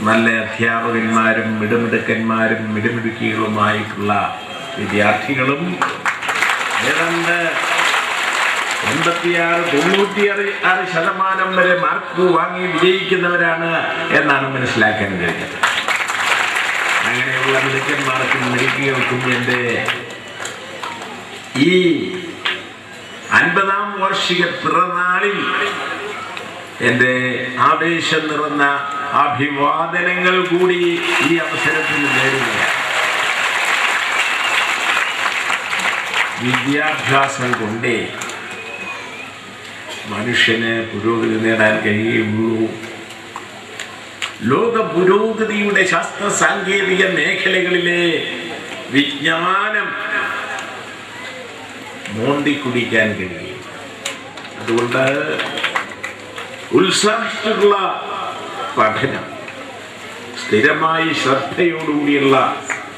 നല്ല അധ്യാപകന്മാരും മിടുമിടുക്കന്മാരും മിടുമിടുക്കികളുമായിട്ടുള്ള വിദ്യാർത്ഥികളും ഏതാണ്ട് 86-96% വരെ മാർക്ക് വാങ്ങി വിജയിക്കുന്നവരാണ് എന്നാണ് മനസ്സിലാക്കാൻ കഴിഞ്ഞത്. അങ്ങനെയുള്ള മിടുക്കന്മാർക്കും മിടുക്കികൾക്കും എൻ്റെ ഈ 50ാം വാർഷിക പിറന്നാളിൽ എൻ്റെ ആവേശം നിറഞ്ഞ അഭിവാദനങ്ങൾ കൂടി ഈ അവസരത്തിൽ നേടുകയാണ്. വിദ്യാഭ്യാസം കൊണ്ടേ മനുഷ്യന് പുരോഗതി നേടാൻ കഴിയുള്ളൂ. ലോക പുരോഗതിയുടെ ശാസ്ത്ര സാങ്കേതിക മേഖലകളിലെ വിജ്ഞാനം മോന്തി കുടിക്കാൻ കഴിയും. അതുകൊണ്ട് ഉത്സാഹിച്ചുള്ള പഠനം, സ്ഥിരമായി ശ്രദ്ധയോടുകൂടിയുള്ള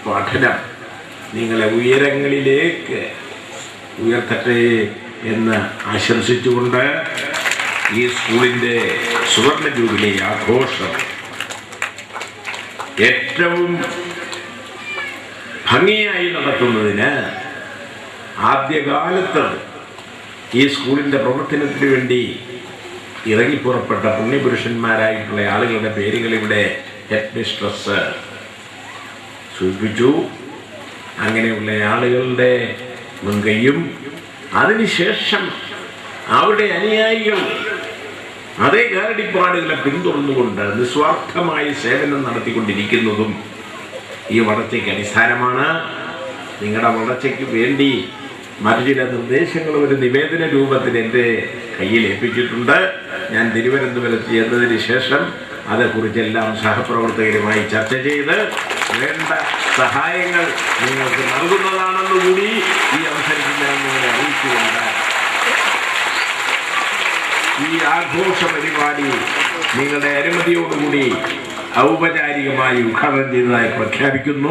പഠനം നിങ്ങളെ ഉയരങ്ങളിലേക്ക് ഉയർത്തട്ടെ എന്ന് ആശംസിച്ചുകൊണ്ട് ഈ സ്കൂളിൻ്റെ സുവർണ ജൂബിലി ആഘോഷം ഏറ്റവും ഭംഗിയായി നടത്തുന്നതിന് ആദ്യകാലത്ത് ഈ സ്കൂളിൻ്റെ പ്രവർത്തനത്തിന് വേണ്ടി ഇറങ്ങിപ്പുറപ്പെട്ട പുണ്യപുരുഷന്മാരായിട്ടുള്ള ആളുകളുടെ പേരുകൾ ഇവിടെ ഹെഡ് മിസ്ട്രസ് സൂചിപ്പിച്ചു. അങ്ങനെയുള്ള ആളുകളുടെ മുൻകൈയും അതിനുശേഷം അവരുടെ അനുയായികൾ അതേ കാലടിപ്പാടുകളെ പിന്തുടർന്നുകൊണ്ട് നിസ്വാർത്ഥമായി സേവനം നടത്തിക്കൊണ്ടിരിക്കുന്നതും ഈ വളർച്ചയ്ക്ക് അടിസ്ഥാനമാണ്. നിങ്ങളുടെ വളർച്ചയ്ക്ക് വേണ്ടി മറ്റു ചില നിർദ്ദേശങ്ങൾ ഒരു നിവേദന രൂപത്തിൽ എൻ്റെ കയ്യിൽ ഏൽപ്പിച്ചിട്ടുണ്ട്. ഞാൻ തിരുവനന്തപുരത്ത് എന്നതിന് ശേഷം അതേക്കുറിച്ചെല്ലാം സഹപ്രവർത്തകരുമായി ചർച്ച ചെയ്ത് വേണ്ട സഹായങ്ങൾ നിങ്ങൾക്ക് നൽകുന്നതാണെന്നുകൂടി ഈ അവസരത്തിൽ ഞാൻ നിങ്ങളെ അറിയിച്ചുകൊണ്ട് ഈ ആഘോഷ പരിപാടി നിങ്ങളുടെ അനുമതിയോടുകൂടി ഔപചാരികമായി ഉദ്ഘാടനം ചെയ്തതായി പ്രഖ്യാപിക്കുന്നു.